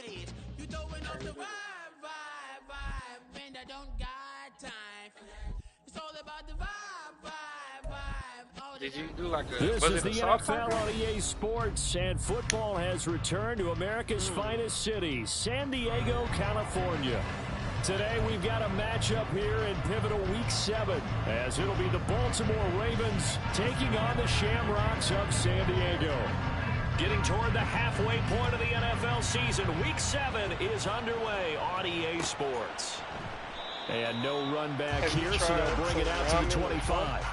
stage. You throwing off the vibe. And I don't got time. It's all about the vibe. Did you do like a... This is the NFL on EA Sports, and football has returned to America's finest city, San Diego, California. Today we've got a matchup here in pivotal Week 7, as it'll be the Baltimore Ravens taking on the Shamrocks of San Diego. Getting toward the halfway point of the NFL season, Week 7 is underway on EA Sports. And no run back here, so they'll bring it out to the 25.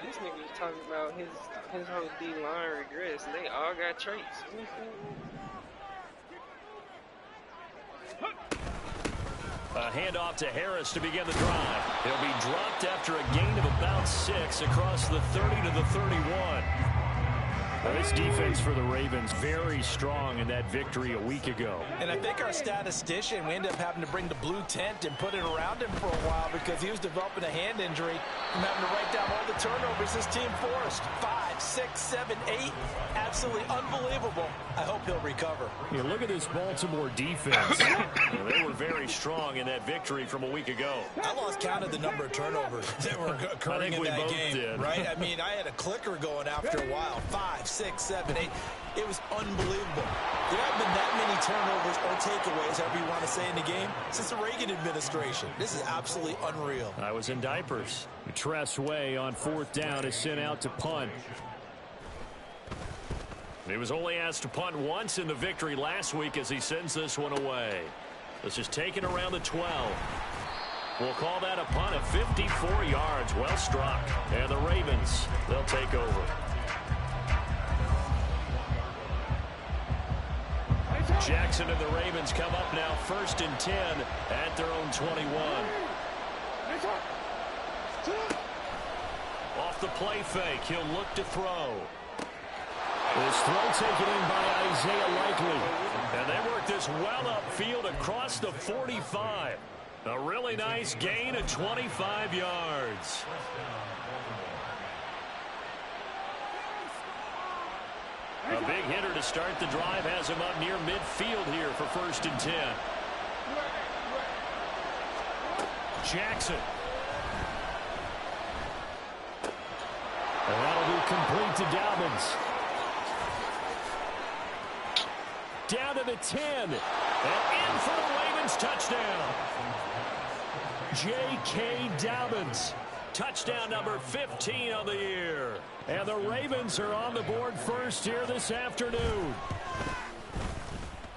This nigga was talking about his whole D-line regress, and they all got traits. A handoff to Harris to begin the drive. He'll be dropped after a gain of about 6 across the 30 to the 31. Well, this defense for the Ravens very strong in that victory a week ago. And I think our statistician, we ended up having to bring the blue tent and put it around him for a while because he was developing a hand injury from having to write down all the turnovers this team forced. 5, 6, 7, 8. Absolutely unbelievable. I hope he'll recover. Yeah, look at this Baltimore defense. They were very strong in that victory from a week ago. I lost count of the number of turnovers that were occurring in that game. Did. Right? I mean, I had a clicker going after a while. 5, 6, 7, 8. It was unbelievable. There haven't been that many turnovers or takeaways, however you want to say, in the game since the Reagan administration. This is absolutely unreal. I was in diapers. Tress Way on 4th down is sent out to punt. He was only asked to punt once in the victory last week as he sends this one away. This is taken around the 12. We'll call that a punt of 54 yards. Well struck. And the Ravens, they'll take over. Jackson and the Ravens come up now 1st and 10 at their own 21. Off the play fake, he'll look to throw. This throw taken in by Isaiah Likely. And they work this well upfield across the 45. A really nice gain of 25 yards. A big hitter to start the drive has him up near midfield here for 1st and 10. Jackson. And that'll be complete to Dobbins. Down to the 10. And in for the Ravens touchdown. J.K. Dobbins. Touchdown number 15 on the year. And the Ravens are on the board first here this afternoon.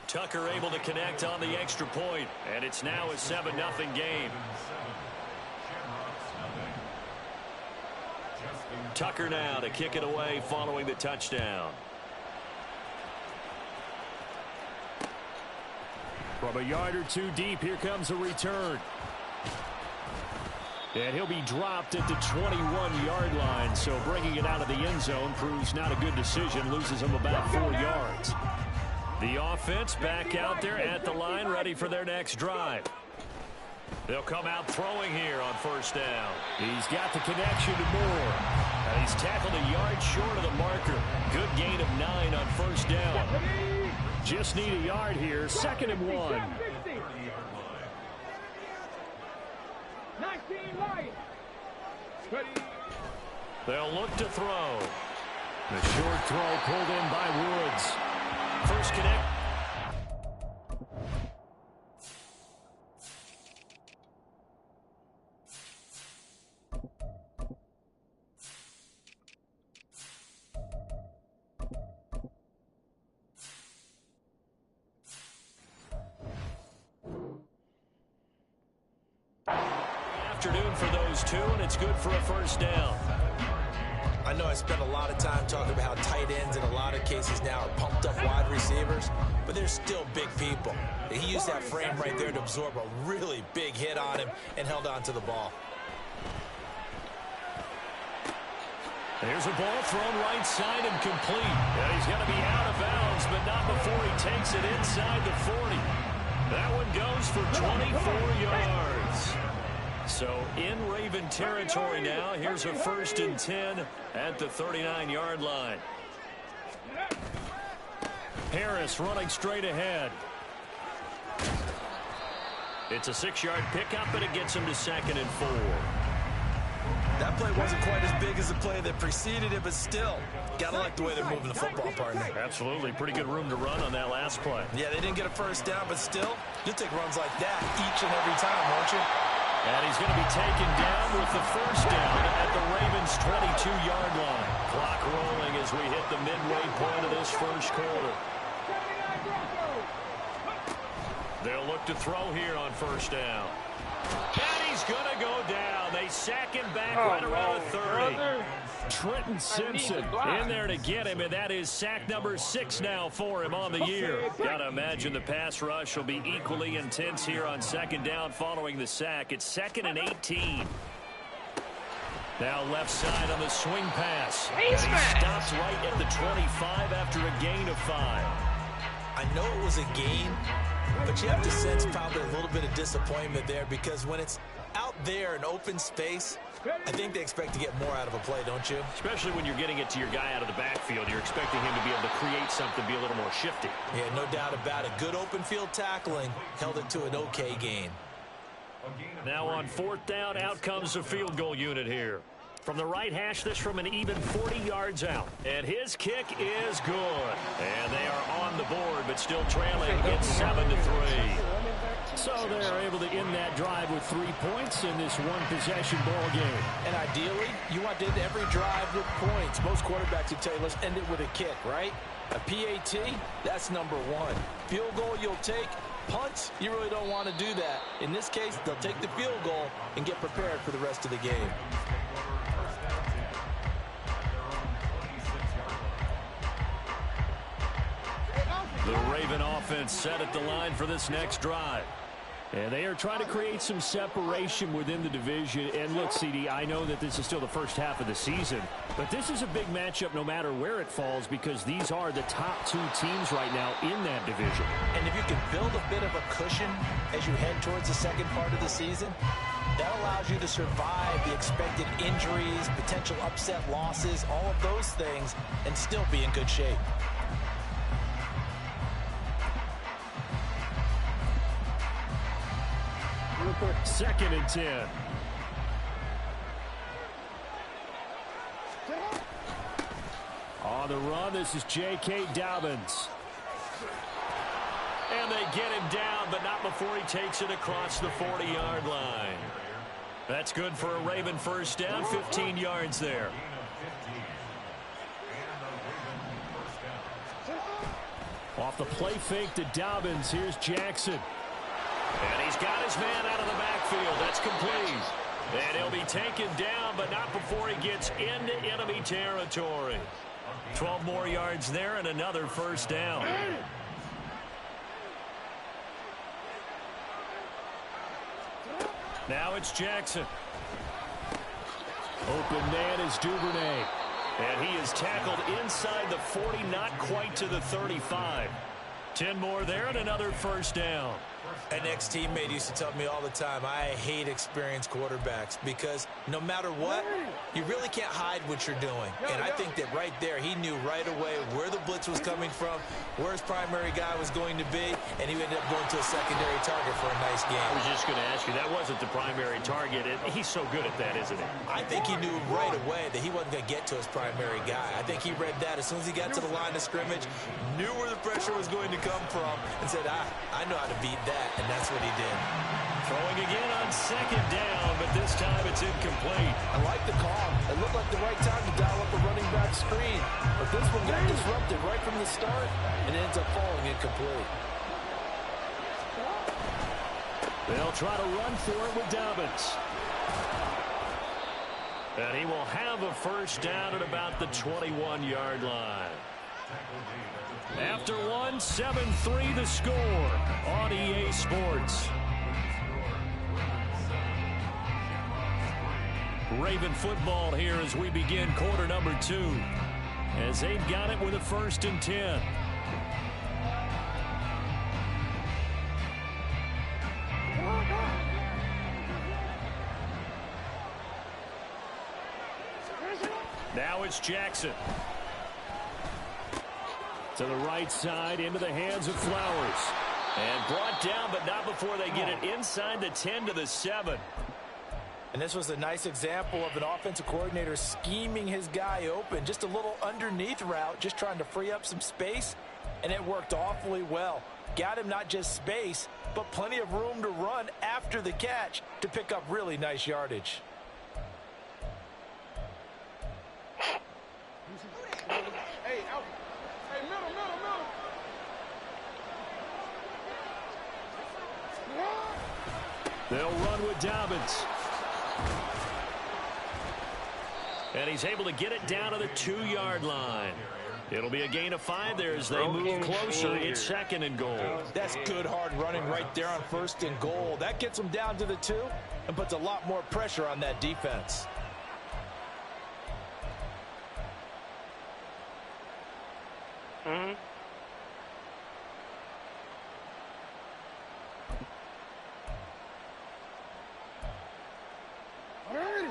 Tucker able to connect on the extra point. And it's now a 7-0 game. Tucker now to kick it away following the touchdown. From a yard or two deep, here comes a return. And he'll be dropped at the 21-yard line, so bringing it out of the end zone proves not a good decision, loses him about 4 yards. The offense back out there at the line, ready for their next drive. They'll come out throwing here on 1st down. He's got the connection to Moore. And he's tackled a yard short of the marker. Good gain of 9 on 1st down. Just need a yard here, 2nd and 1. They'll look to throw. The short throw pulled in by Woods. First connect. Afternoon for those two, and it's good for a 1st down. I know I spent a lot of time talking about how tight ends in a lot of cases now are pumped up wide receivers, but they're still big people. He used that frame right there to absorb a really big hit on him and held on to the ball. There's a ball thrown right side and complete. And he's going to be out of bounds, but not before he takes it inside the 40. That one goes for 24 yards. So in Raven territory now. Here's a 1st and 10 at the 39-yard line. Harris running straight ahead. It's a 6-yard pickup, and it gets him to 2nd and 4. That play wasn't quite as big as the play that preceded it, but still, gotta like the way they're moving the football, partner. Absolutely. Pretty good room to run on that last play. Yeah, they didn't get a first down, but still, you'll take runs like that each and every time, won't you? And he's going to be taken down with the 1st down at the Ravens' 22-yard line. Clock rolling as we hit the midway point of this 1st quarter. They'll look to throw here on 1st down. And he's going to go down. They sack him back right around the 30. Brother. Trenton Simpson in there to get him, and that is sack number 6 now for him on the year. Gotta imagine the pass rush will be equally intense here on 2nd down following the sack. It's 2nd and 18. Now left side on the swing pass. And he stops right at the 25 after a gain of 5. I know it was a gain, but you have to sense probably a little bit of disappointment there, because when it's out there in open space, I think they expect to get more out of a play, don't you? Especially when you're getting it to your guy out of the backfield. You're expecting him to be able to create something, be a little more shifty. Yeah, no doubt about it. Good open field tackling held it to an okay gain. Now on 4th down, out comes the field goal unit here. From the right hash, this from an even 40 yards out. And his kick is good. And they are on the board, but still trailing. It's 7-3. So they're able to end that drive with 3 points in this one-possession ball game. And ideally, you want to end every drive with points. Most quarterbacks would tell you, let's end it with a kick, right? A PAT, that's number 1. Field goal you'll take. Punts, you really don't want to do that. In this case, they'll take the field goal and get prepared for the rest of the game. The Raven offense set at the line for this next drive. And they are trying to create some separation within the division. And look, CD, I know that this is still the first half of the season, but this is a big matchup no matter where it falls, because these are the top 2 teams right now in that division. And if you can build a bit of a cushion as you head towards the second part of the season, that allows you to survive the expected injuries, potential upset losses, all of those things, and still be in good shape. 2nd and 10. On the run, this is J.K. Dobbins. And they get him down, but not before he takes it across the 40-yard line. That's good for a Raven 1st down, 15 yards there. Off the play fake to Dobbins, here's Jackson. And he's got his man out of the backfield. That's complete. And he'll be taken down, but not before he gets into enemy territory. 12 more yards there and another 1st down. Now it's Jackson. Open man is Duvernay. And he is tackled inside the 40, not quite to the 35. 10 more there and another 1st down. An ex-teammate used to tell me all the time, I hate experienced quarterbacks, because no matter what, you really can't hide what you're doing. And I think that right there, he knew right away where the blitz was coming from, where his primary guy was going to be, and he ended up going to a secondary target for a nice game. I was just going to ask you, that wasn't the primary target. He's so good at that, isn't he? I think he knew right away that he wasn't going to get to his primary guy. I think he read that as soon as he got to the line of scrimmage, knew where the pressure was going to come from, and said, I know how to beat that. And that's what he did. Throwing again on 2nd down, but this time it's incomplete. I like the call. It looked like the right time to dial up a running back screen. But this one got disrupted right from the start and ends up falling incomplete. They'll try to run for it with Dobbins. And he will have a 1st down at about the 21-yard line. After 1, 7-3 the score on EA Sports. Raven football here as we begin quarter number 2. As they've got it with a 1st and 10. Now it's Jackson. To the right side, into the hands of Flowers. And brought down, but not before they get it inside the 10 to the 7. And this was a nice example of an offensive coordinator scheming his guy open. Just a little underneath route, just trying to free up some space. And it worked awfully well. Got him not just space, but plenty of room to run after the catch to pick up really nice yardage. They'll run with Dobbins. And he's able to get it down to the 2-yard line. It'll be a gain of 5 there as they move closer. It's 2nd and goal. That's good hard running right there on 1st and goal. That gets them down to the 2 and puts a lot more pressure on that defense.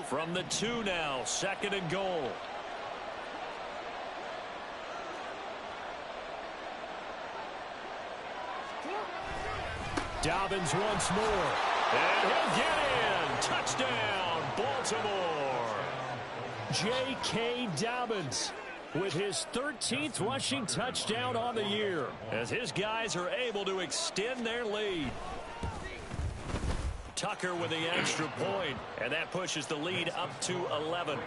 From the 2 now, 2nd and goal. Dobbins once more. And he'll get in. Touchdown, Baltimore. J.K. Dobbins with his 13th rushing touchdown on the year as his guys are able to extend their lead. Tucker with the extra point, and that pushes the lead up to 11.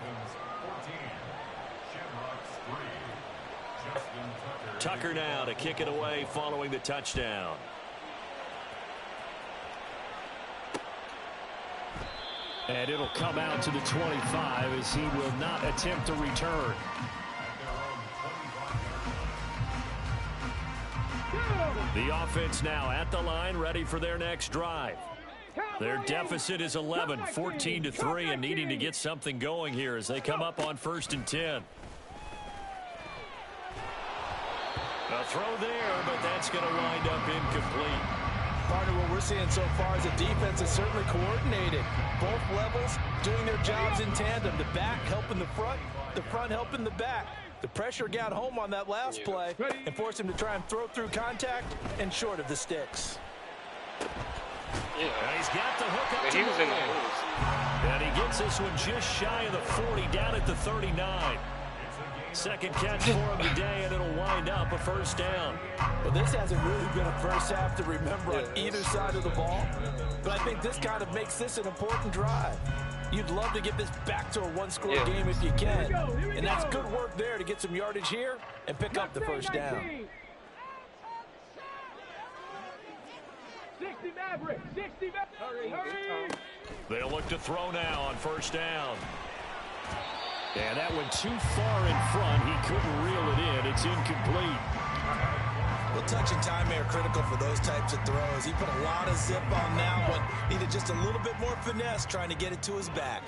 Tucker now to kick it away following the touchdown. And it'll come out to the 25 as he will not attempt to return. The offense now at the line, ready for their next drive. Their deficit is 11, 14-3, and needing to get something going here as they come up on 1st and 10. A throw there, but that's going to wind up incomplete. Partner, what we're seeing so far is the defense is certainly coordinated. Both levels doing their jobs in tandem. The back helping the front helping the back. The pressure got home on that last play and forced him to try and throw through contact and short of the sticks. Yeah. And he's got the hook up to he was in the holes. And he gets this one just shy of the 40, down at the 39. Second catch for him today, and it'll wind up a 1st down. Well, this hasn't really been a first half to remember on either side of the ball. But I think this kind of makes this an important drive. You'd love to get this back to a one-score game if you can. And that's good work there to get some yardage here and pick up the 1st down. 60 Maverick, 60 Maverick, hurry! They'll look to throw now on 1st down. And that went too far in front. He couldn't reel it in. It's incomplete. Well, touch and timing are critical for those types of throws. He put a lot of zip on that one. Needed just a little bit more finesse trying to get it to his back.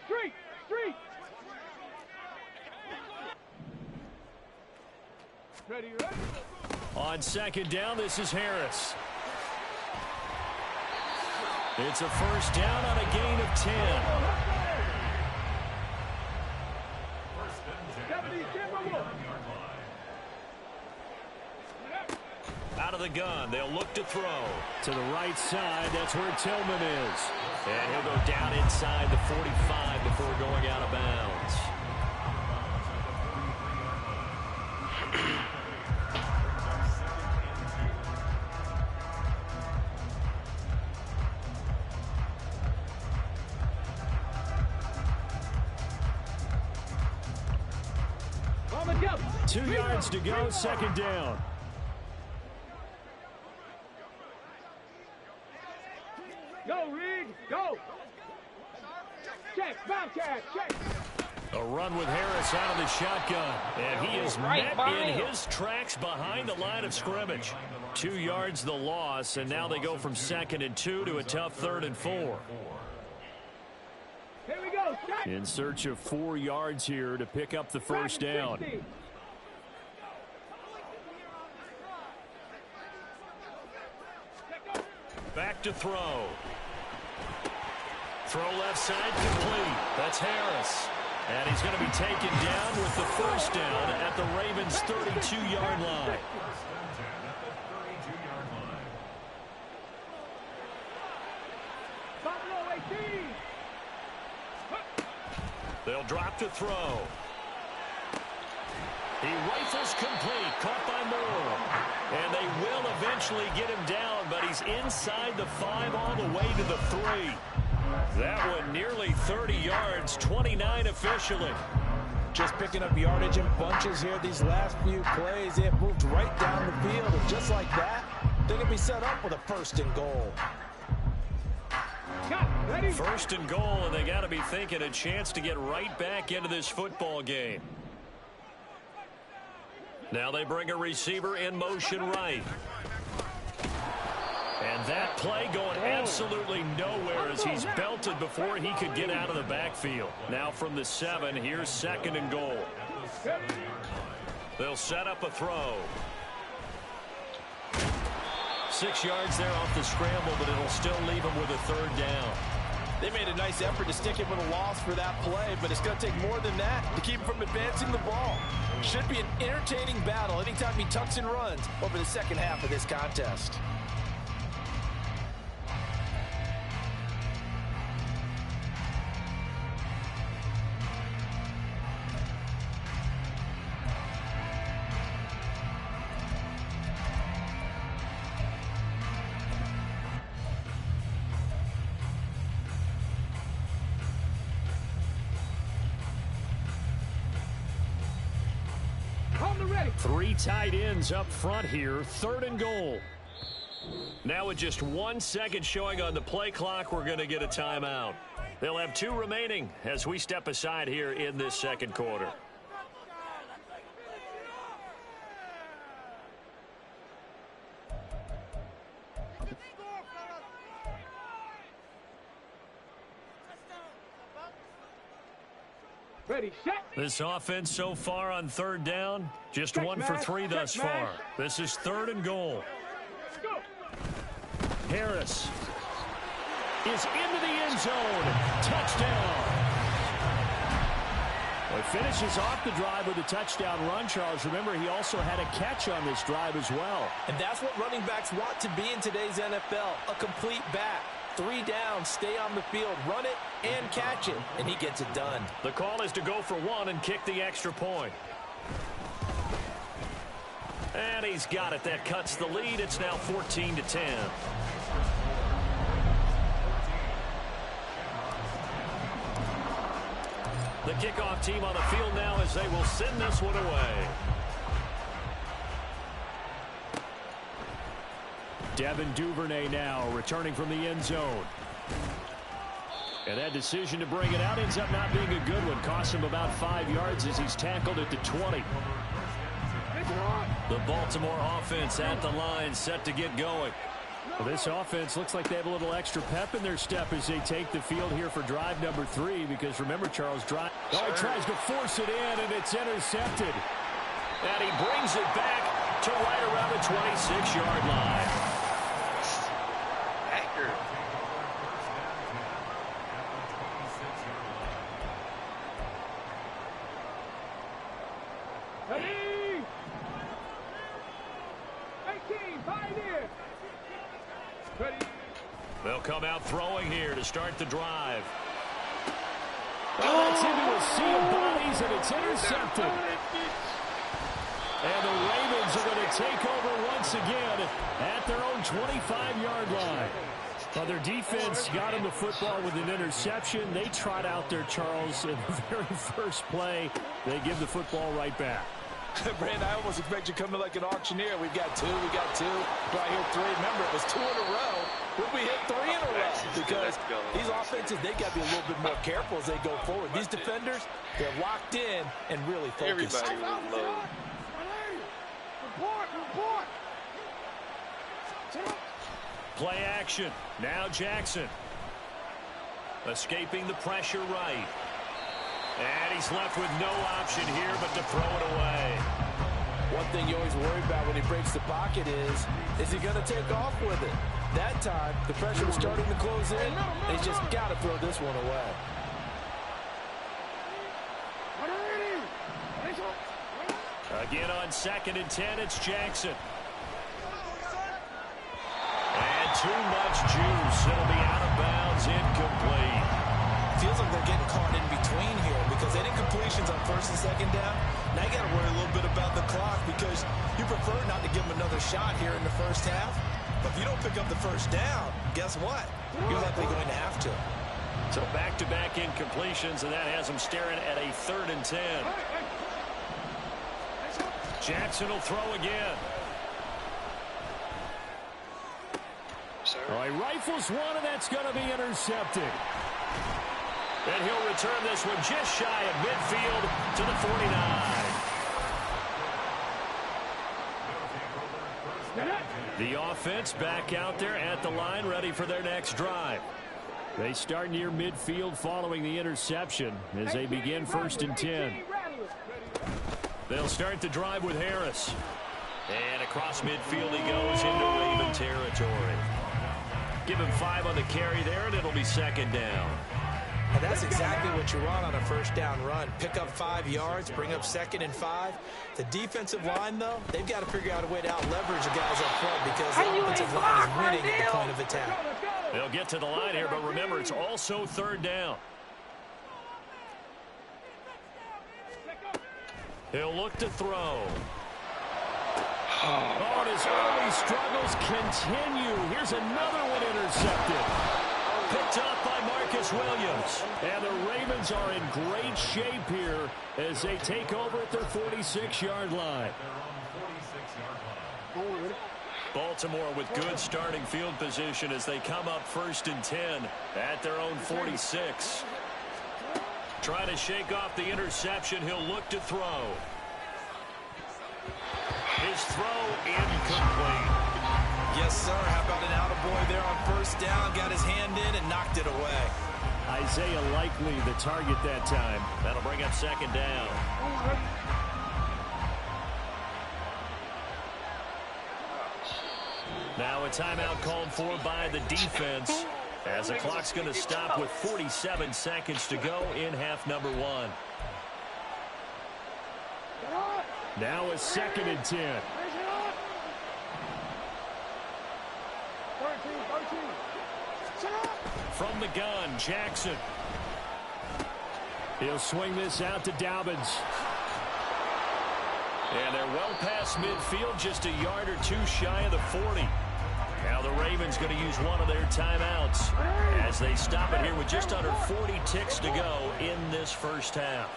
Street! Ready? On 2nd down, this is Harris. It's a 1st down on a gain of 10. Out of the gun, they'll look to throw. To the right side, that's where Tillman is. And he'll go down inside the 45 before going out of bounds. Go. 2 yards to go, 2nd down. Go, Reed, go. Check, Bobcat, check. A run with Harris out of the shotgun. And he is met in his tracks behind the line of scrimmage. 2 yards the loss, and now they go from 2nd and 2 to a tough 3rd and 4. Here we go, stop. In search of 4 yards here to pick up the first down. Back to throw. Throw left side complete. That's Harris. And he's going to be taken down with the first down at the Ravens' 32-yard line. They'll drop to throw. He rifles complete, caught by Moore. And they will eventually get him down, but he's inside the 5 all the way to the 3. That one nearly 30 yards, 29 officially. Just picking up yardage in bunches here these last few plays. They have moved right down the field, and just like that, they're going to be set up with a 1st and goal. First and goal, and they got to be thinking a chance to get right back into this football game. Now they bring a receiver in motion right. And that play going absolutely nowhere as he's belted before he could get out of the backfield. Now from the 7, here's 2nd and goal. They'll set up a throw. 6 yards there off the scramble, but it'll still leave him with a 3rd down. They made a nice effort to stick him with a loss for that play, but it's going to take more than that to keep him from advancing the ball. Should be an entertaining battle anytime he tucks and runs over the second half of this contest. Three tight ends up front here. 3rd and goal. Now with just 1 second showing on the play clock, we're going to get a timeout. They'll have 2 remaining as we step aside here in this 2nd quarter. Ready, set. This offense so far on 3rd down, just 1 for 3 thus far. This is 3rd and goal. Harris is into the end zone. Touchdown. Well, he finishes off the drive with a touchdown run, Charles. Remember, he also had a catch on this drive as well. And that's what running backs want to be in today's NFL, a complete back. 3 down, stay on the field, run it, and catch it, and he gets it done. The call is to go for 1 and kick the extra point. And he's got it. That cuts the lead. It's now 14-10. The kickoff team on the field now as they will send this one away. Devin Duvernay now returning from the end zone. And that decision to bring it out ends up not being a good one. Costs him about 5 yards as he's tackled at the 20. The Baltimore offense at the line, set to get going. Well, this offense looks like they have a little extra pep in their step as they take the field here for drive number 3. Because remember, Charles, he tries to force it in, and it's intercepted. And he brings it back to right around the 26-yard line. They'll come out throwing here to start the drive. That's into a sea of bodies, and it's intercepted. And the Ravens are going to take over once again at their own 25-yard line. Well, their defense got him the football with an interception. They trot out there, Charles, in the very first play. They give the football right back. Brandon, I almost expect you to come in like an auctioneer. We've got 2, we got 2. Right here, 3. Remember, it was 2 in a row. When we hit 3 in a row, because these offenses, they got to be a little bit more careful as they go forward. These defenders, they're locked in and really focused. Everybody was low. Play action. Now Jackson. Escaping the pressure right. he's left with no option here but to throw it away. One thing you always worry about when he breaks the pocket is he going to take off with it? That time, the pressure was starting to close in, and he's just got to throw this one away. Again on 2nd and 10, it's Jackson. And too much juice. It'll be out of bounds, incomplete. Feels like they're getting caught in between here because they did completions on 1st and 2nd down. Now you got to worry a little bit about the clock because you prefer not to give them another shot here in the first half. But if you don't pick up the first down, guess what? You're likely going to have to. So back-to-back incompletions, and that has them staring at a 3rd and 10. Jackson will throw again. Oh, he rifles one, and that's going to be intercepted. And he'll return this one just shy of midfield to the 49. The offense back out there at the line, ready for their next drive. They start near midfield following the interception as they begin 1st and 10. They'll start the drive with Harris. And across midfield he goes into Raven territory. Give him 5 on the carry there, and it'll be 2nd down. And that's exactly what you want on a 1st down run. Pick up 5 yards, bring up 2nd and 5. The defensive line, though, they've got to figure out a way to out-leverage the guys up front because the offensive line is winning at the point of attack. They'll get to the line here, but remember, it's also 3rd down. He'll look to throw. Oh, and his early struggles continue. Here's another one intercepted. Picked up by Marcus Williams. And the Ravens are in great shape here as they take over at their 46-yard line. Baltimore with good starting field position as they come up 1st and 10 at their own 46. Trying to shake off the interception. He'll look to throw. His throw incomplete. Yes, sir. How about an attaboy there on 1st down? Got his hand in and knocked it away. Isaiah Likely the target that time. That'll bring up 2nd down. Now a timeout called for by the defense as the clock's going to stop with 47 seconds to go in half number 1. Now a 2nd and 10. From the gun, Jackson. He'll swing this out to Dobbins. And they're well past midfield, just a yard or 2 shy of the 40. Now the Ravens going to use one of their timeouts as they stop it here with just under 40 ticks to go in this first half.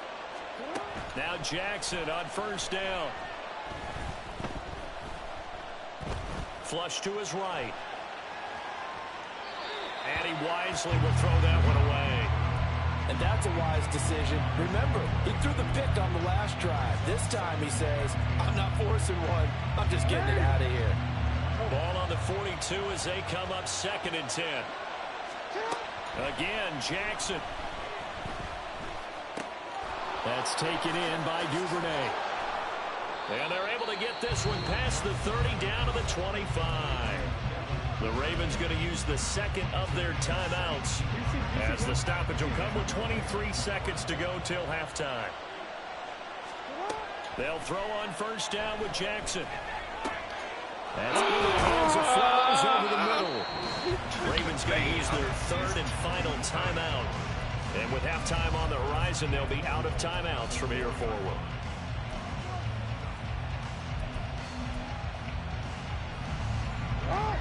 Now Jackson on 1st down. Flush to his right. And he wisely will throw that one away. And that's a wise decision. Remember, he threw the pick on the last drive. This time he says, I'm not forcing one. I'm just getting it out of here. Ball on the 42 as they come up 2nd and 10. Again, Jackson. That's taken in by Duvernay. And they're able to get this one past the 30 down to the 25. The Ravens going to use the 2nd of their timeouts as the stoppage will come with 23 seconds to go till halftime. They'll throw on 1st down with Jackson. That's in the hands of Flowers over the middle. Ravens going to use their 3rd and final timeout. And with halftime on the horizon, they'll be out of timeouts from here forward.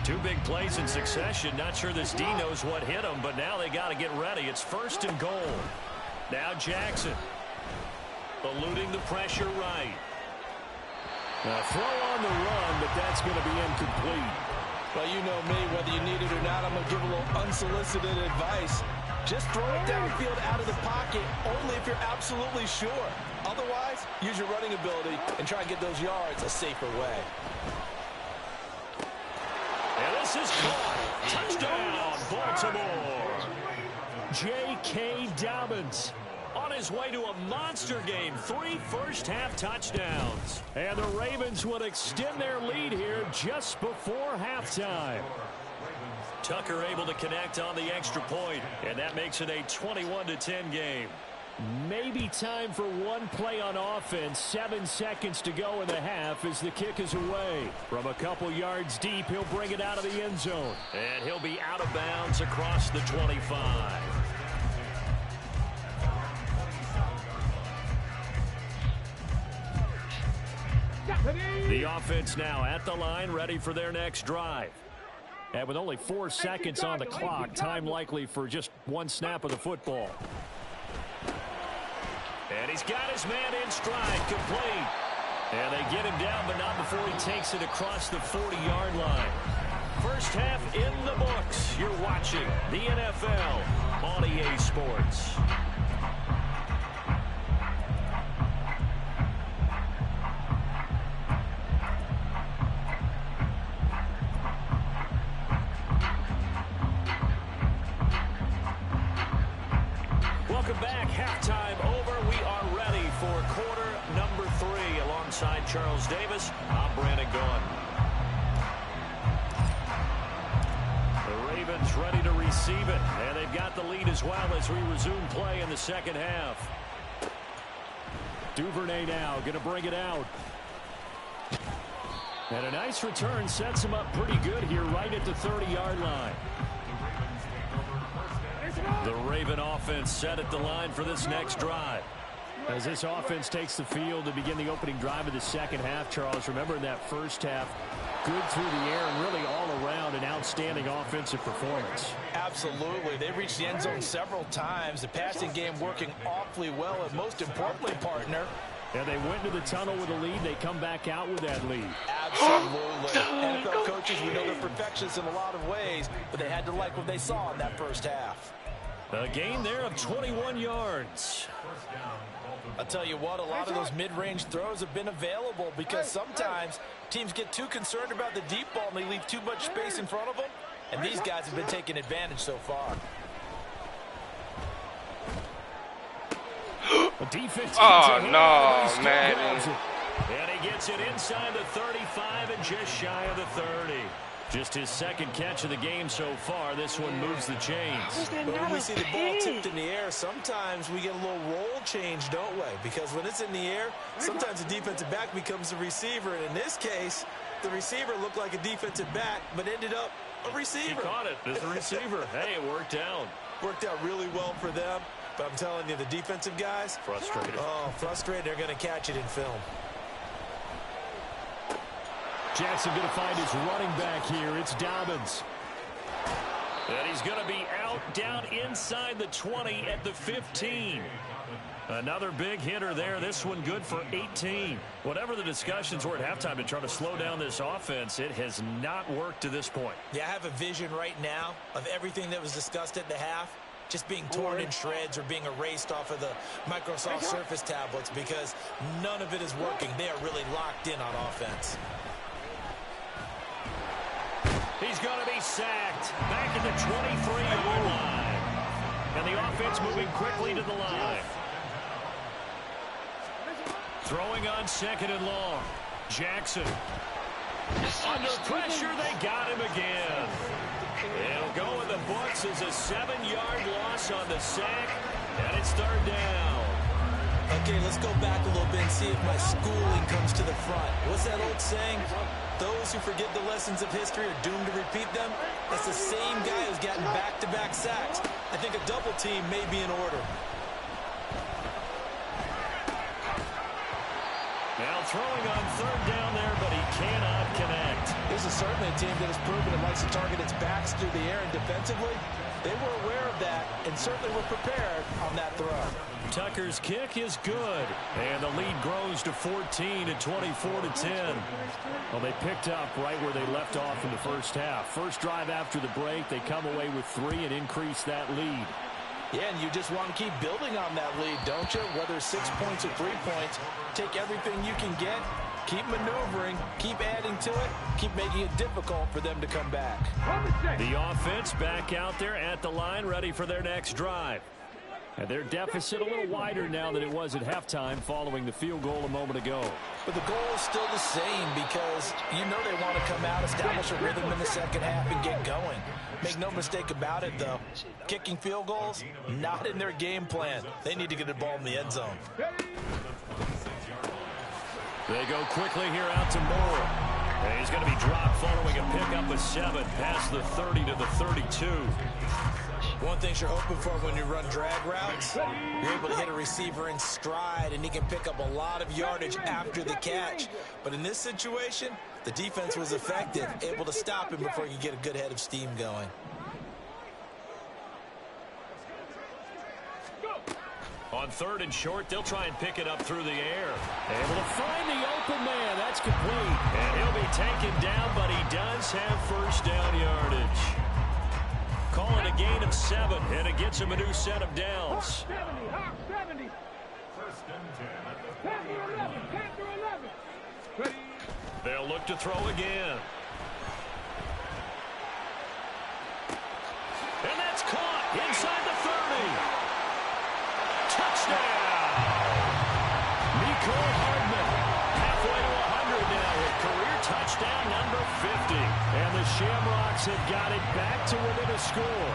Two big plays in succession. Not sure this D knows what hit him, but now they got to get ready. It's 1st and goal. Now Jackson. Eluding the pressure right. A throw on the run, but that's going to be incomplete. Well, you know me, whether you need it or not, I'm going to give a little unsolicited advice. Just throw it downfield out of the pocket, only if you're absolutely sure. Otherwise, use your running ability and try and get those yards a safer way. And this is caught. Touchdown, Baltimore. J.K. Dobbins on his way to a monster game. 3 first-half touchdowns. And the Ravens would extend their lead here just before halftime. Tucker able to connect on the extra point, and that makes it a 21-10 game. Maybe time for one play on offense. 7 seconds to go in the half as the kick is away. From a couple yards deep, he'll bring it out of the end zone. And he'll be out of bounds across the 25. The offense now at the line, ready for their next drive. And with only 4 seconds on the clock, time likely for just one snap of the football. And he's got his man in stride, complete. And they get him down, but not before he takes it across the 40-yard line. First half in the books. You're watching the NFL on EA Sports. Welcome back. Halftime over. We are ready for quarter number 3. Alongside Charles Davis, I'm Brandon Gaughan. The Ravens ready to receive it, and they've got the lead as well as we resume play in the second half. Duvernay now going to bring it out. And a nice return sets him up pretty good here right at the 30-yard line. The Raven offense set at the line for this next drive. As this offense takes the field to begin the opening drive of the second half, Charles, remember in that first half, good through the air and really all around an outstanding offensive performance. Absolutely. They reached the end zone several times. The passing game working awfully well, and most importantly, partner, and they went to the tunnel with a lead. They come back out with that lead. Absolutely. NFL coaches, we know they're perfectionists in a lot of ways, but they had to like what they saw in that first half. A gain there of 21 yards. I'll tell you what, a lot of those mid-range throws have been available because sometimes teams get too concerned about the deep ball and they leave too much space in front of them, and these guys have been taking advantage so far. Defense. Oh, no, man. And he gets it inside the 35 and just shy of the 30. Just his second catch of the game so far. This one moves the chains. But when we see the ball tipped in the air, sometimes we get a little roll change, don't we? Because when it's in the air, sometimes the defensive back becomes the receiver. And in this case, the receiver looked like a defensive back, but ended up a receiver. He caught it as a receiver. Hey, it worked out. Worked out really well for them. But I'm telling you, the defensive guys, frustrated. Oh, frustrated. They're going to catch it in film. Jackson going to find his running back here. It's Dobbins. And he's going to be out down inside the 20 at the 15. Another big hitter there. This one good for 18. Whatever the discussions were at halftime to try to slow down this offense, it has not worked to this point. Yeah, I have a vision right now of everything that was discussed at the half just being torn in shreds or being erased off of the Microsoft Surface tablets because none of it is working. They are really locked in on offense. He's going to be sacked back at the 23-yard line. And the offense moving quickly to the line. Throwing on second and long. Jackson. Under pressure, they got him again. It'll go in the books as a 7-yard loss on the sack. And it's third down. Okay, let's go back a little bit and see if my schooling comes to the front. What's that old saying? Those who forget the lessons of history are doomed to repeat them. That's the same guy who's gotten back-to-back sacks. I think a double team may be in order. Now throwing on third down there, but he cannot connect. This is certainly a team that has proven it likes to target its backs through the air and defensively. They were aware of that and certainly were prepared on that throw. Tucker's kick is good, and the lead grows to 14 at 24-10. Well, they picked up right where they left off in the first half. First drive after the break, they come away with 3 and increase that lead. Yeah, and you just want to keep building on that lead, don't you? Whether 6 points or 3 points, take everything you can get, keep maneuvering, keep adding to it, keep making it difficult for them to come back. The offense back out there at the line, ready for their next drive. And their deficit a little wider now than it was at halftime following the field goal a moment ago. But the goal is still the same because you know they want to come out, establish a rhythm in the second half, and get going. Make no mistake about it, though. Kicking field goals, not in their game plan. They need to get the ball in the end zone. They go quickly here out to Moore. And he's going to be dropped following a pickup of 7 past the 30 to the 32. One thing you're hoping for when you run drag routes, you're able to hit a receiver in stride, and he can pick up a lot of yardage after the catch. But in this situation, the defense was effective, able to stop him before you get a good head of steam going. On 3rd and short, they'll try and pick it up through the air. Able to find the open man. That's complete. And he'll be taken down, but he does have first down yardage. Call it a gain of 7, and it gets him a new set of downs. 70, Hawk 70. 10 through 11, 10 through 11. They'll look to throw again. And that's caught inside the 30. Touchdown! Nico Hardman, halfway to 100 now with career touchdown number 50. And the Shamrocks have got it back to within a score.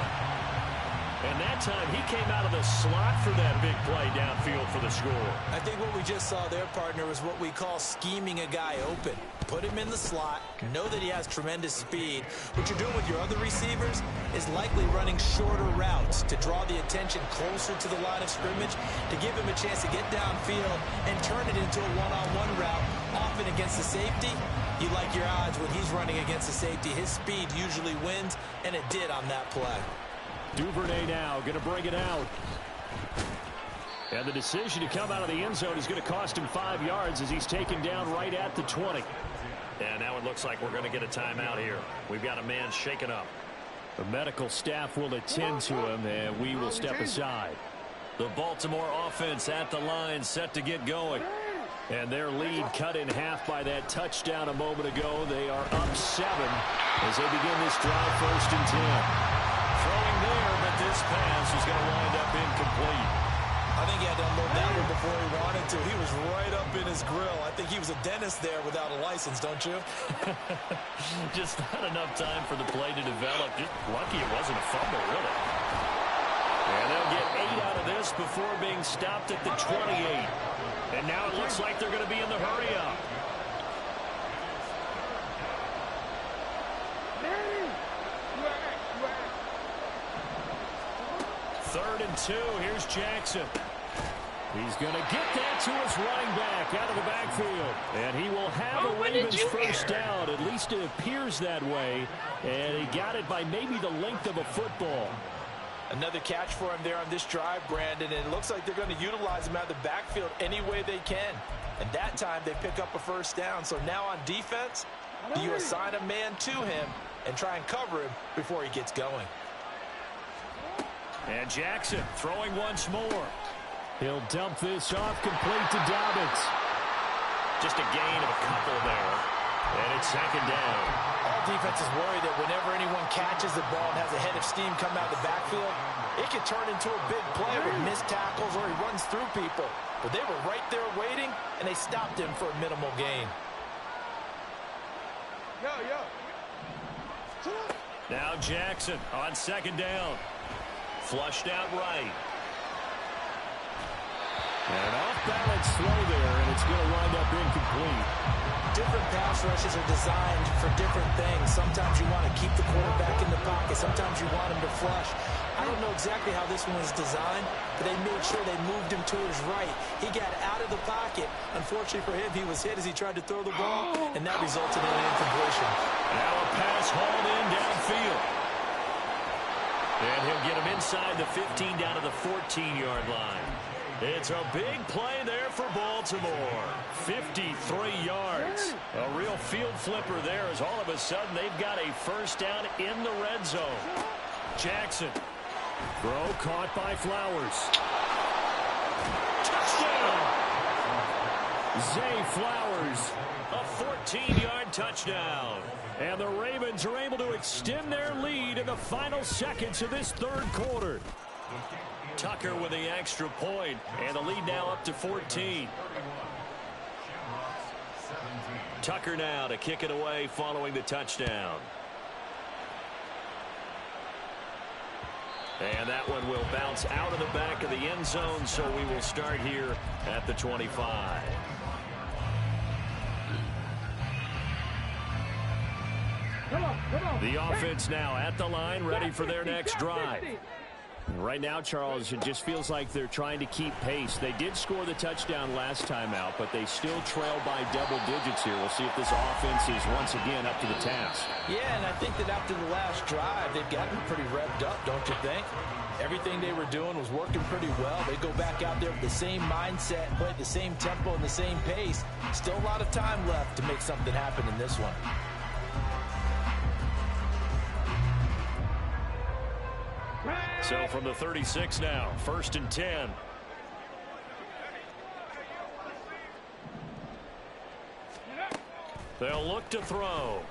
And that time he came out of the slot for that big play downfield for the score. I think what we just saw there, partner, was what we call scheming a guy open. Put him in the slot, know that he has tremendous speed. What you're doing with your other receivers is likely running shorter routes to draw the attention closer to the line of scrimmage, to give him a chance to get downfield and turn it into a one-on-one route, often against the safety. You like your odds when he's running against the safety. His speed usually wins, and it did on that play. Duvernay now going to bring it out. And the decision to come out of the end zone is going to cost him 5 yards as he's taken down right at the 20. And now it looks like we're going to get a timeout here. We've got a man shaken up. The medical staff will attend to him, and we will step aside. The Baltimore offense at the line, set to get going. And their lead cut in half by that touchdown a moment ago. They are up 7 as they begin this drive, 1st and 10. Throwing there, but this pass is going to wind up incomplete. I think he had to unload that one before he wanted to. He was right up in his grill. I think he was a dentist there without a license, don't you? Just not enough time for the play to develop. Just lucky it wasn't a fumble, really. And they'll get 8 out of this before being stopped at the 28. And now it looks like they're going to be in the hurry-up. Third and 2. Here's Jackson. He's going to get that to his running back out of the backfield. And he will have a Ravens first down. At least it appears that way. And he got it by maybe the length of a football. Another catch for him there on this drive, Brandon. And it looks like they're going to utilize him out of the backfield any way they can. And that time they pick up a first down. So now on defense, do you assign a man to him and try and cover him before he gets going? And Jackson throwing once more. He'll dump this off complete to Dobbins. Just a gain of a couple there. And it's 2nd down. All defenses worry that whenever anyone catches the ball and has a head of steam come out of the backfield, it can turn into a big play with missed tackles or he runs through people. But they were right there waiting, and they stopped him for a minimal gain. Now Jackson on 2nd down. Flushed out right. And an off-balance throw there, and it's going to wind up incomplete. Different pass rushes are designed for different things. Sometimes you want to keep the quarterback in the pocket. Sometimes you want him to flush. I don't know exactly how this one was designed, but they made sure they moved him to his right. He got out of the pocket. Unfortunately for him, he was hit as he tried to throw the ball, and that resulted in an incompletion. Now a pass hauled in downfield. And he'll get him inside the 15 down to the 14-yard line. It's a big play there for Baltimore. 53 yards. A real field flipper there as all of a sudden they've got a first down in the red zone. Jackson. Throw caught by Flowers. Touchdown! Zay Flowers. A 14-yard touchdown. And the Ravens are able to extend their lead in the final seconds of this 3rd quarter. Tucker with the extra point, and the lead now up to 14. Tucker now to kick it away following the touchdown. And that one will bounce out of the back of the end zone, so we will start here at the 25. The offense now at the line, ready for their next drive. Right now, Charles, it just feels like they're trying to keep pace. They did score the touchdown last time out, but they still trail by double digits here. We'll see if this offense is once again up to the task. Yeah, and I think that after the last drive, they've gotten pretty revved up, don't you think? Everything they were doing was working pretty well. They go back out there with the same mindset, play at the same tempo and the same pace. Still a lot of time left to make something happen in this one. So from the 36 now, 1st and 10. They'll look to throw.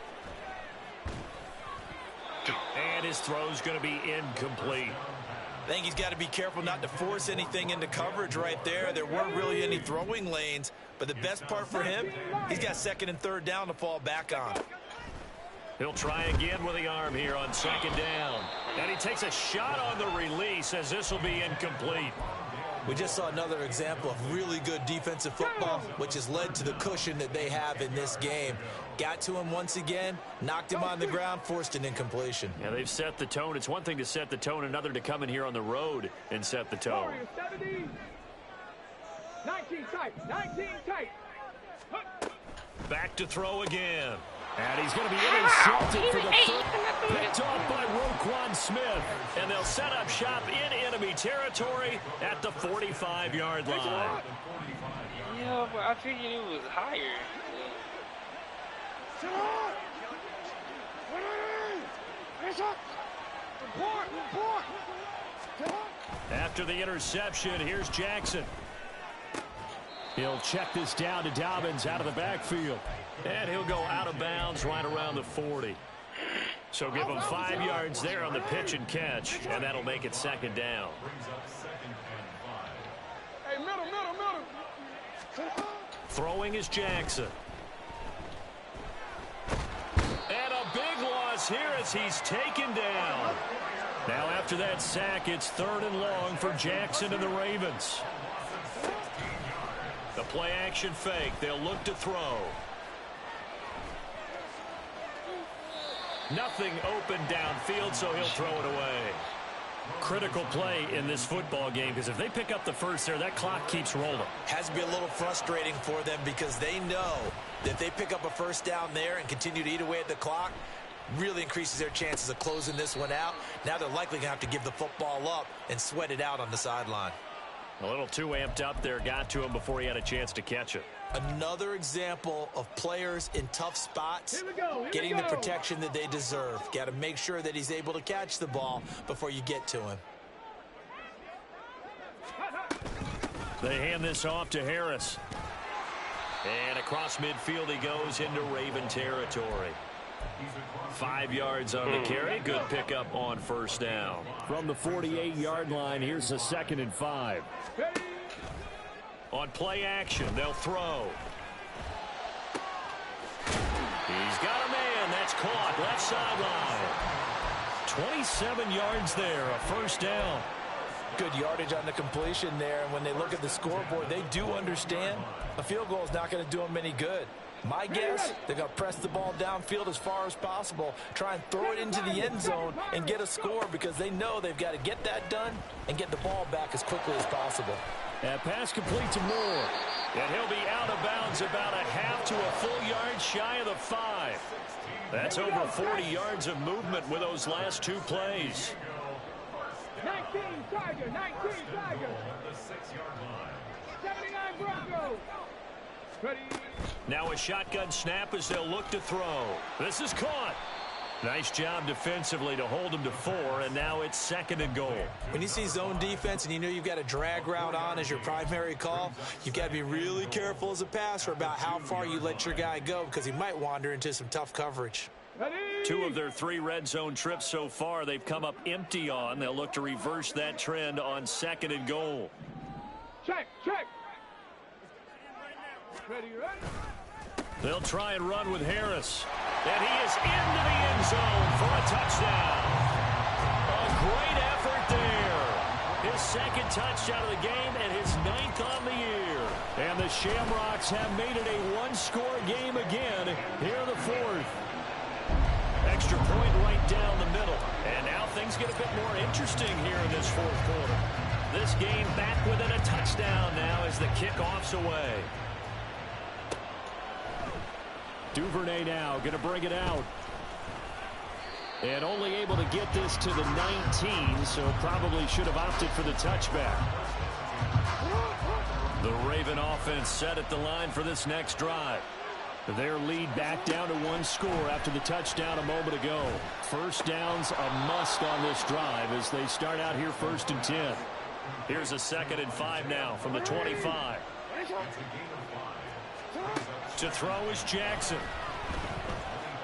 And his throw's going to be incomplete. I think he's got to be careful not to force anything into coverage right there. There weren't really any throwing lanes, but the best part for him, he's got 2nd and 3rd down to fall back on. He'll try again with the arm here on 2nd down. And he takes a shot on the release as this will be incomplete. We just saw another example of really good defensive football, which has led to the cushion that they have in this game. Got to him once again, knocked him on the ground, forced an incompletion. Yeah, they've set the tone. It's one thing to set the tone, another to come in here on the road and set the tone. 19 tight. Back to throw again. And he's going to be intercepted for the third. Picked off by Roquan Smith. And they'll set up shop in enemy territory at the 45-yard line. Yeah, but I figured it was higher. After the interception, here's Jackson. He'll check this down to Dobbins out of the backfield. And he'll go out of bounds right around the 40. So give him 5 yards there on the pitch and catch, and that'll make it 2nd down. Hey, middle. Throwing is Jackson. And a big loss here as he's taken down. Now after that sack, it's 3rd and long for Jackson and the Ravens. The play action fake. They'll look to throw. Nothing open downfield, so he'll throw it away. Critical play in this football game, because if they pick up the first there, that clock keeps rolling. Has to be a little frustrating for them because they know that if they pick up a first down there and continue to eat away at the clock, really increases their chances of closing this one out. Now they're likely going to have to give the football up and sweat it out on the sideline. A little too amped up there, got to him before he had a chance to catch it. Another example of players in tough spots getting the protection that they deserve. Got to make sure that he's able to catch the ball before you get to him. They hand this off to Harris. And across midfield he goes into Raven territory. 5 yards on the carry. Good pickup on 1st down. From the 48-yard line, here's a 2nd and 5. On play action, they'll throw. He's got a man. That's caught. Left sideline. 27 yards there, a 1st down. Good yardage on the completion there. And when they look at the scoreboard, they do understand a field goal is not going to do them any good. My guess, they're going to press the ball downfield as far as possible, try and throw it into the end zone and get a score because they know they've got to get that done and get the ball back as quickly as possible. That pass complete to Moore. And he'll be out of bounds about a half to a full yard shy of the 5. That's over 40 yards of movement with those last 2 plays. 19 Tiger. 79 Broncos. Ready. Now a shotgun snap as they'll look to throw. This is caught. Nice job defensively to hold him to 4, and now it's 2nd and goal. When you see zone defense and you know you've got a drag route on as your primary call, you've got to be really careful as a passer about how far you let your guy go because he might wander into some tough coverage. Ready? 2 of their 3 red zone trips so far they've come up empty on. They'll look to reverse that trend on 2nd and goal. Check. Ready, ready. They'll try and run with Harris. And he is into the end zone for a touchdown. A great effort there. His 2nd touchdown of the game and his 9th on the year. And the Shamrocks have made it a 1-score game again here in the 4th. Extra point right down the middle. And now things get a bit more interesting here in this 4th quarter. This game back within a touchdown now as the kickoff's away. Duvernay now going to bring it out. And only able to get this to the 19, so probably should have opted for the touchback. The Raven offense set at the line for this next drive. Their lead back down to 1 score after the touchdown a moment ago. First down's a must on this drive as they start out here 1st and 10. Here's a 2nd and 5 now from the 25. To throw is Jackson.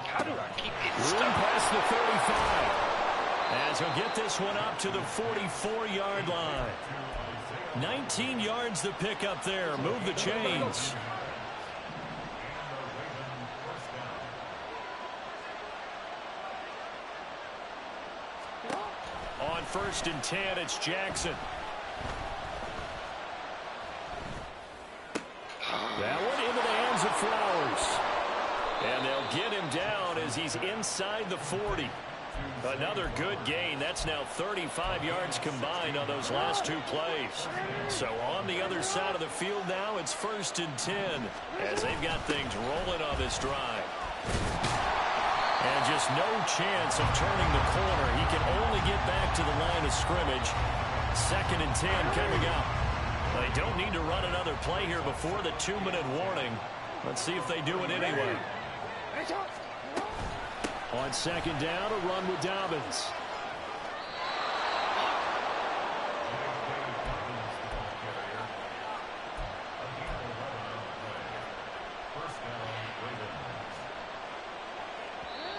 How do I keep getting Room stuck? past the 35. As he'll get this one up to the 44-yard line. 19 yards to pick up there. Move the chains. On 1st and 10, it's Jackson. That one into the hands of Flowers. And they'll get him down as he's inside the 40. Another good gain. That's now 35 yards combined on those last 2 plays. So on the other side of the field now, it's 1st and 10 as they've got things rolling on this drive. And just no chance of turning the corner. He can only get back to the line of scrimmage. 2nd and 10 coming up. They don't need to run another play here before the 2-minute warning. Let's see if they do it anyway. On 2nd down, a run with Dobbins.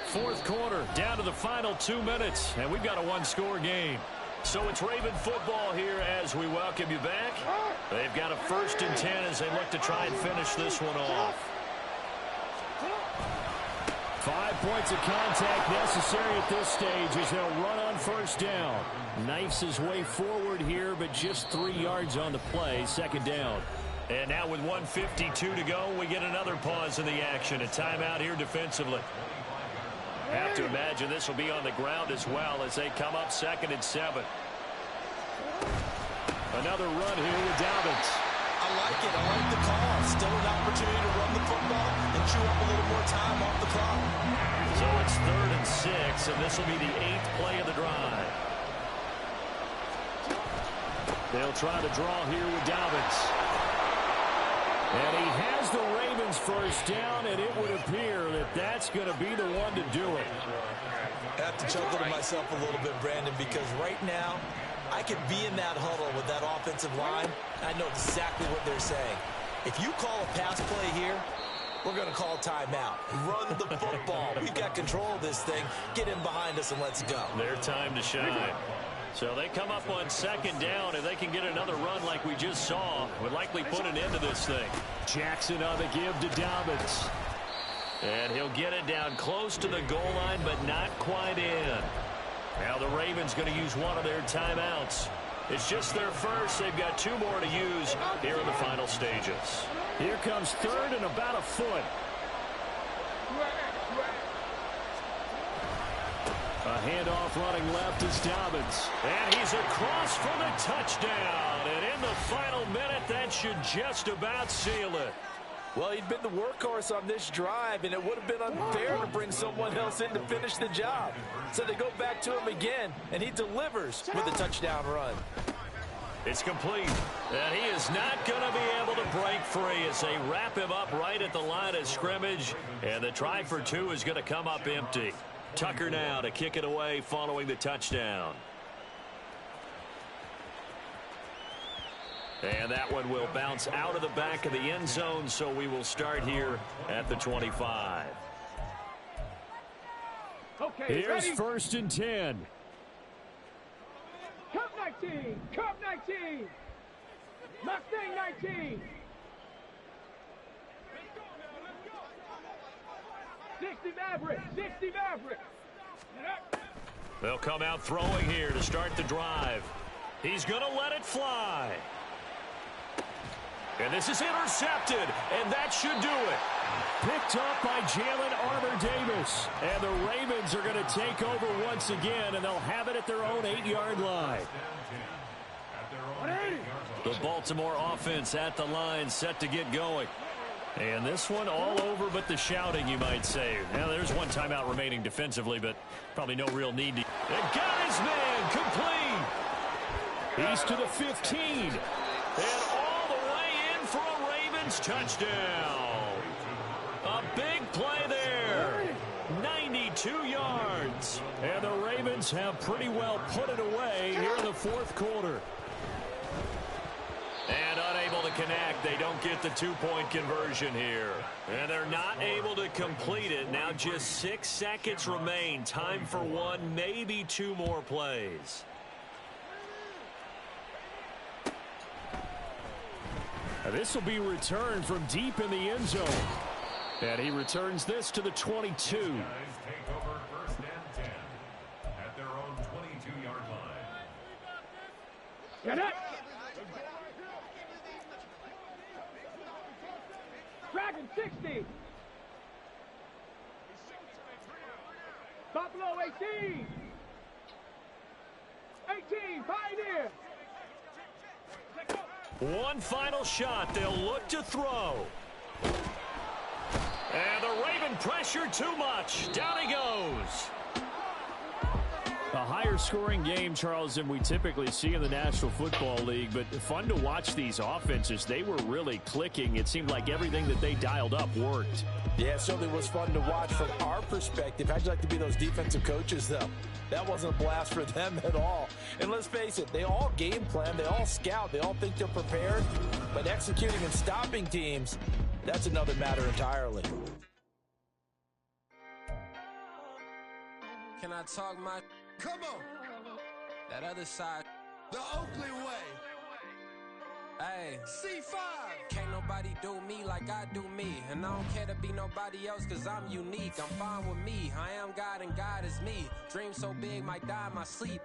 Fourth quarter, down to the final 2 minutes, and we've got a 1-score game. So it's Raven football here as we welcome you back. They've got a 1st and 10 as they look to try and finish this one off. 5 points of contact necessary at this stage as they'll run on 1st down. Knifes his way forward here, but just 3 yards on the play. 2nd down. And now with 1:52 to go, we get another pause in the action. A timeout here defensively. Have to imagine this will be on the ground as well as they come up 2nd and 7. Another run here with Dobbins. I like it. I like the call. Still an opportunity to run the football and chew up a little more time off the clock. So it's 3rd and 6, and this will be the 8th play of the drive. They'll try to draw here with Dobbins. And he has the Ravens 1st down, and it would appear that that's going to be the one to do it. I have to chuckle to myself a little bit, Brandon, because right now I could be in that huddle with that offensive line. I know exactly what they're saying. If you call a pass play here, we're going to call timeout. Run the football. We've got control of this thing. Get in behind us and let's go. Their time to shine. So they come up on 2nd down. If they can get another run like we just saw, would likely put an end to this thing. Jackson on the give to Dobbins. And he'll get it down close to the goal line, but not quite in. Now the Ravens going to use one of their timeouts. It's just their first. They've got 2 more to use here in the final stages. Here comes 3rd and about a foot. A handoff running left is Dobbins. And he's across for the touchdown. And in the final minute, that should just about seal it. Well, he'd been the workhorse on this drive, and it would have been unfair to bring someone else in to finish the job. So they go back to him again, and he delivers with a touchdown run. It's complete. And he is not going to be able to break free as they wrap him up right at the line of scrimmage. And the try for 2 is going to come up empty. Tucker now to kick it away following the touchdown. And that one will bounce out of the back of the end zone, so we will start here at the 25. Okay, Here's ready? 1st and 10. Cup 19. Cup 19. Mustang 19. 60 Maverick. 60 Maverick. They'll come out throwing here to start the drive. He's going to let it fly. And this is intercepted, and that should do it. Picked up by Jalen Armour-Davis. And the Ravens are going to take over once again, and they'll have it at their own 8-yard line. The Baltimore offense at the line, set to get going. And this one all over but the shouting, you might say. Now, there's one timeout remaining defensively, but probably no real need to. And got his man complete. He's to the 15. And all the way in for a Ravens touchdown. A big play there. 92 yards. And the Ravens have pretty well put it away here in the 4th quarter. And unable to connect. They don't get the 2-point conversion here. And they're not able to complete it. Now just 6 seconds remain. Time for one, maybe 2 more plays. Now this will be returned from deep in the end zone. And he returns this to the 22. Guys take over 1st and 10 at their own 22-yard line. Get it. Dragon 60. Buffalo 18. 18. Pioneer. One final shot. They'll look to throw. And the Raven pressure too much. Down he goes. A higher scoring game, Charles, than we typically see in the National Football League, but fun to watch these offenses. They were really clicking. It seemed like everything that they dialed up worked. Yeah, it certainly was fun to watch from our perspective. How'd you like to be those defensive coaches, though? That wasn't a blast for them at all. And let's face it, they all game plan, they all scout, they all think they're prepared. But executing and stopping teams, that's another matter entirely. Can I talk my... Come on, That other side. the Oakley way. Hey. C4. Can't nobody do me like I do me. And I don't care to be nobody else cause I'm unique. I'm fine with me. I am God and God is me. Dream so big might die in my sleep.